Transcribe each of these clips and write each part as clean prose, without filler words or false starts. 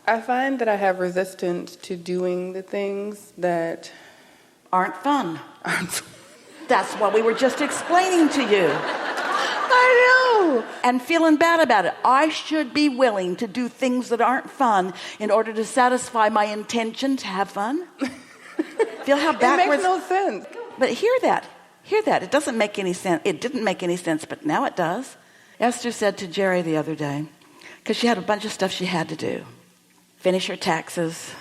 I find that I have resistance to doing the things that aren't fun. That's what we were just explaining to you. I know. And feeling bad about it. I should be willing to do things that aren't fun in order to satisfy my intention to have fun. Feel how backwards. It makes no sense. But hear that. It doesn't make any sense. It didn't make any sense, but now it does. Esther said to Jerry the other day, because she had a bunch of stuff she had to do. Finish her taxes,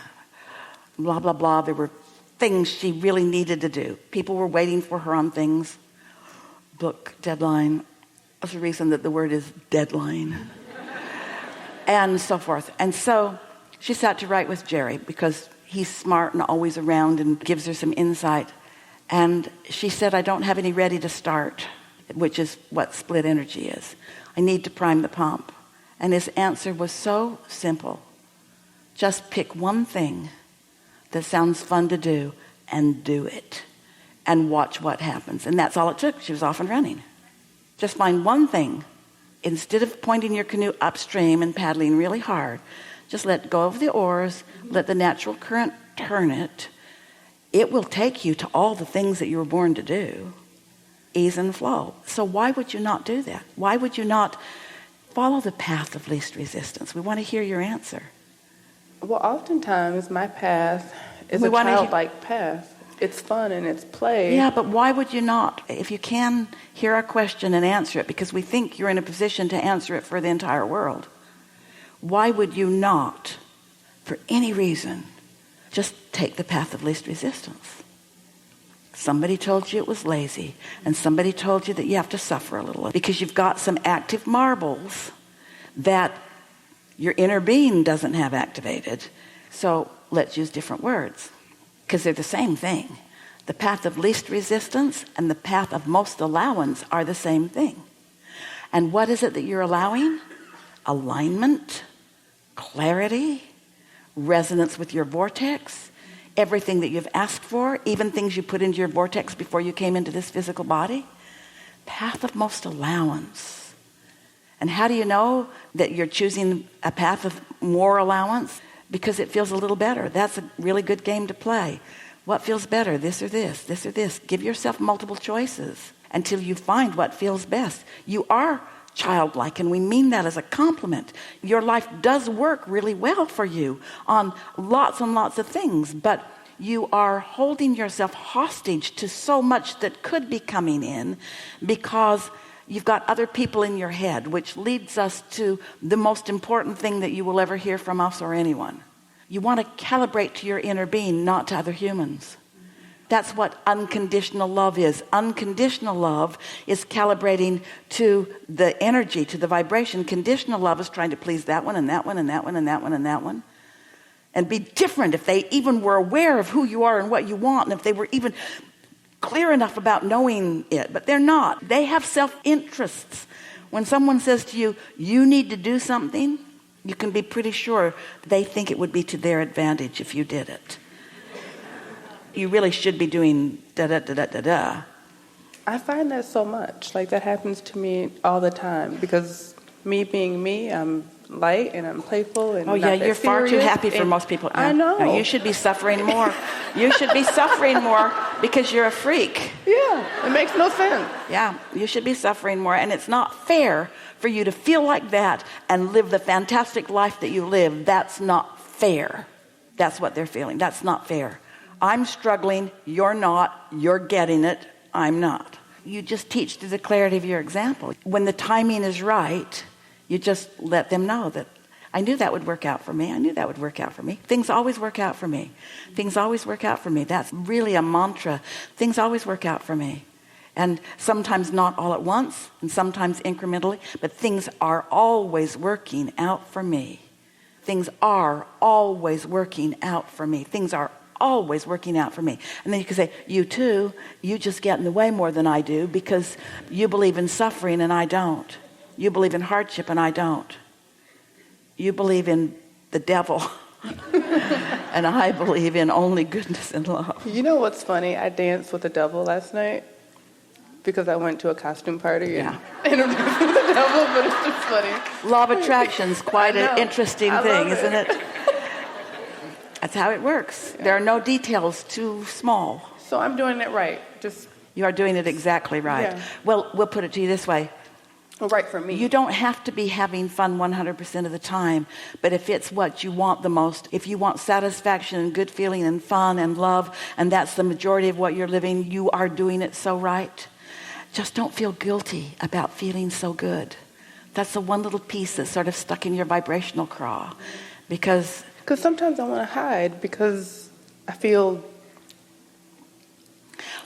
blah, blah, blah. There were things she really needed to do. People were waiting for her on things. Book deadline. That's the reason that the word is deadline. And so forth. And so she sat to write with Jerry because he's smart and always around and gives her some insight. And she said, I don't have any ready to start, which is what split energy is. I need to prime the pump. And his answer was so simple. Just pick one thing that sounds fun to do and do it. And watch what happens. And that's all it took. She was off and running. Just find one thing. Instead of pointing your canoe upstream and paddling really hard, just let go of the oars, let the natural current turn it. It will take you to all the things that you were born to do. Ease and flow. So why would you not do that? Why would you not follow the path of least resistance? We want to hear your answer. Well, oftentimes my path is a childlike path. It's fun and it's play. Yeah, but why would you not? If you can hear our question and answer it, because we think you're in a position to answer it for the entire world. Why would you not, for any reason, just take the path of least resistance? Somebody told you it was lazy, and somebody told you that you have to suffer a little because you've got some active marbles that your inner being doesn't have activated. So let's use different words because they're the same thing. The path of least resistance and the path of most allowance are the same thing. And what is it that you're allowing? Alignment, clarity, resonance with your vortex, everything that you've asked for, even things you put into your vortex before you came into this physical body. Path of most allowance. And how do you know that you're choosing a path of more allowance? Because it feels a little better. That's a really good game to play. What feels better, this or this, this or this? Give yourself multiple choices until you find what feels best. You are childlike, and we mean that as a compliment. Your life does work really well for you on lots and lots of things, but you are holding yourself hostage to so much that could be coming in because you've got other people in your head, which leads us to the most important thing that you will ever hear from us or anyone. You want to calibrate to your inner being, not to other humans. That's what unconditional love is. Unconditional love is calibrating to the energy, to the vibration. Conditional love is trying to please that one and that one and that one and that one and that one. And be different if they even were aware of who you are and what you want, and if they were even clear enough about knowing it. But they're not. They have self-interests. When someone says to you, you need to do something, you can be pretty sure they think it would be to their advantage if you did it. You really should be doing da-da-da-da-da-da. I find that so much. Like, that happens to me all the time because me being me, I'm light and I'm playful and you're far too happy for most people. I know. No, you should be suffering more. You should be suffering more because you're a freak. Yeah, it makes no sense. Yeah, you should be suffering more, and it's not fair for you to feel like that and live the fantastic life that you live. That's not fair. That's what they're feeling. That's not fair. I'm struggling, you're not, you're getting it, I'm not. You just teach through the clarity of your example. When the timing is right, you just let them know that I knew that would work out for me. I knew that would work out for me. Things always work out for me. Things always work out for me. That's really a mantra. Things always work out for me. And sometimes not all at once, and sometimes incrementally, but things are always working out for me. Things are always working out for me. Things are always working out for me. And then you can say, you too, you just get in the way more than I do because you believe in suffering and I don't. You believe in hardship and I don't. You believe in the devil and I believe in only goodness and love. You know what's funny? I danced with the devil last night because I went to a costume party and introduced the devil, but it's just funny. Law of attraction's quite an interesting thing, isn't it? That's how it works. There are no details too small. So I'm doing it right. Just You are doing it exactly right. Yeah. Well, we'll put it to you this way. right for me. You don't have to be having fun 100% of the time, but if it's what you want the most, if you want satisfaction and good feeling and fun and love, and that's the majority of what you're living, you are doing it so right. Just don't feel guilty about feeling so good. That's the one little piece that's sort of stuck in your vibrational craw. Because sometimes I want to hide because I feel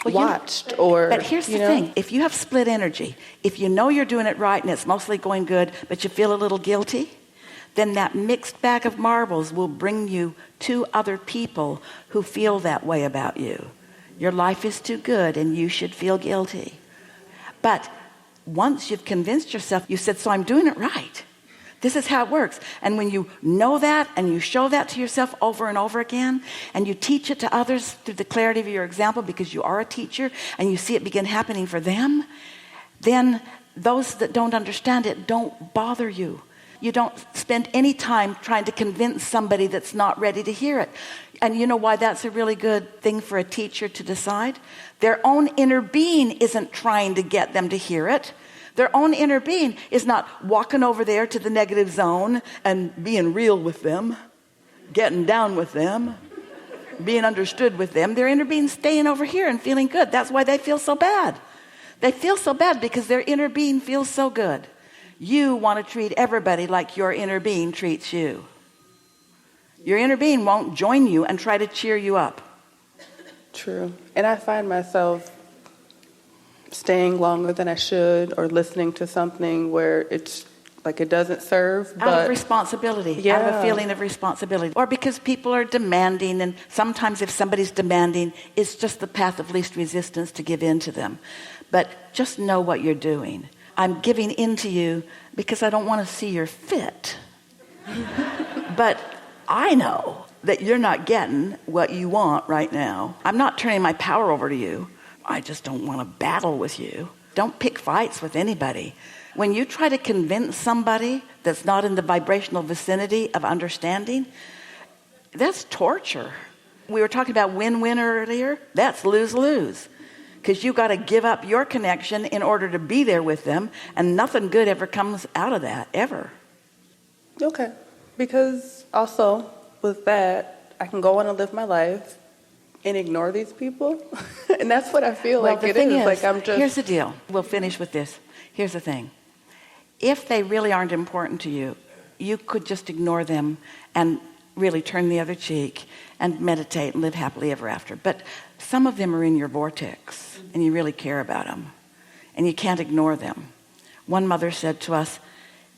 watched or... But here's the thing. If you have split energy, if you know you're doing it right and it's mostly going good, but you feel a little guilty, then that mixed bag of marbles will bring you two other people who feel that way about you. Your life is too good and you should feel guilty. But once you've convinced yourself, you said, so I'm doing it right. This is how it works. And when you know that and you show that to yourself over and over again, and you teach it to others through the clarity of your example because you are a teacher and you see it begin happening for them, then those that don't understand it don't bother you. You don't spend any time trying to convince somebody that's not ready to hear it. And you know why that's a really good thing for a teacher to decide? Their own inner being isn't trying to get them to hear it. Their own inner being is not walking over there to the negative zone and being real with them, getting down with them, being understood with them. Their inner being staying over here and feeling good. That's why they feel so bad. They feel so bad because their inner being feels so good. You want to treat everybody like your inner being treats you. Your inner being won't join you and try to cheer you up. True. And I find myself staying longer than I should or listening to something where it's like it doesn't serve. But out of responsibility, out of a feeling of responsibility. Or because people are demanding, and sometimes if somebody's demanding, it's just the path of least resistance to give in to them. But just know what you're doing. I'm giving in to you because I don't want to see your fit. But I know that you're not getting what you want right now. I'm not turning my power over to you. I just don't want to battle with you. Don't pick fights with anybody. When you try to convince somebody that's not in the vibrational vicinity of understanding, that's torture. We were talking about win-win earlier. That's lose-lose. Because you got to give up your connection in order to be there with them, and nothing good ever comes out of that, ever. Okay. Because also with that, I can go on and live my life and ignore these people. And that's what I feel like it is. Like I'm just... Here's the deal. We'll finish with this. Here's the thing. If they really aren't important to you, you could just ignore them and really turn the other cheek and meditate and live happily ever after. But some of them are in your vortex and you really care about them and you can't ignore them. One mother said to us,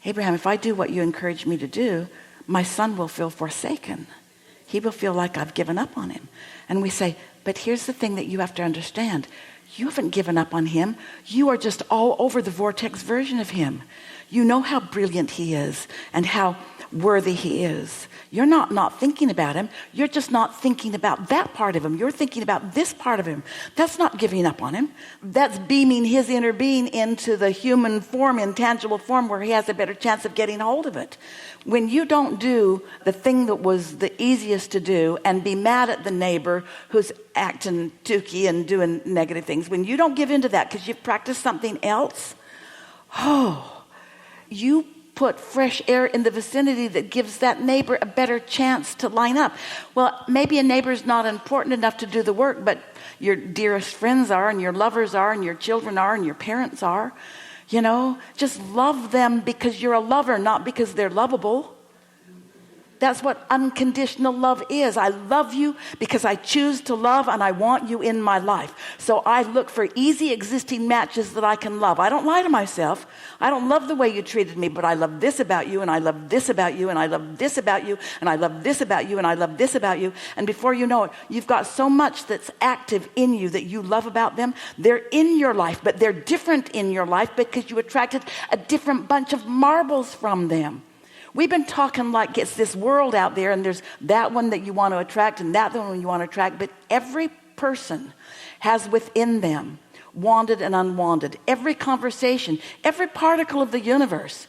Abraham, if I do what you encourage me to do, my son will feel forsaken. He will feel like I've given up on him. And we say, but here's the thing that you have to understand. You haven't given up on him. You are just all over the vortex version of him. You know how brilliant he is and how worthy he is. You're not thinking about him. You're just not thinking about that part of him. You're thinking about this part of him. That's not giving up on him. That's beaming his inner being into the human form, intangible form, where he has a better chance of getting hold of it. When you don't do the thing that was the easiest to do and be mad at the neighbor who's acting tooky and doing negative things, when you don't give into that because you've practiced something else, you put fresh air in the vicinity that gives that neighbor a better chance to line up. Well, maybe a neighbor's not important enough to do the work, but your dearest friends are, and your lovers are, and your children are, and your parents are. You know, just love them because you're a lover, not because they're lovable. That's what unconditional love is. I love you because I choose to love and I want you in my life. So I look for easy existing matches that I can love. I don't lie to myself. I don't love the way you treated me, but I love this about you, and I love this about you, and I love this about you, and I love this about you, and I love this about you. And before you know it, you've got so much that's active in you that you love about them. They're in your life, but they're different in your life because you attracted a different bunch of marbles from them. We've been talking like it's this world out there, and there's that one that you want to attract and that one you want to attract, but every person has within them wanted and unwanted. Every conversation, every particle of the universe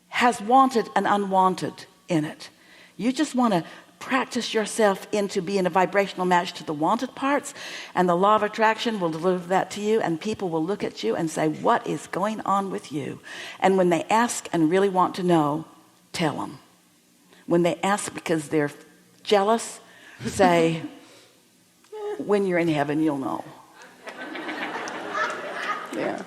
has wanted and unwanted in it. You just want to practice yourself into being a vibrational match to the wanted parts, and the law of attraction will deliver that to you, and people will look at you and say, what is going on with you? And when they ask and really want to know, tell them. When they ask because they're jealous, say, when you're in heaven, you'll know. Yeah.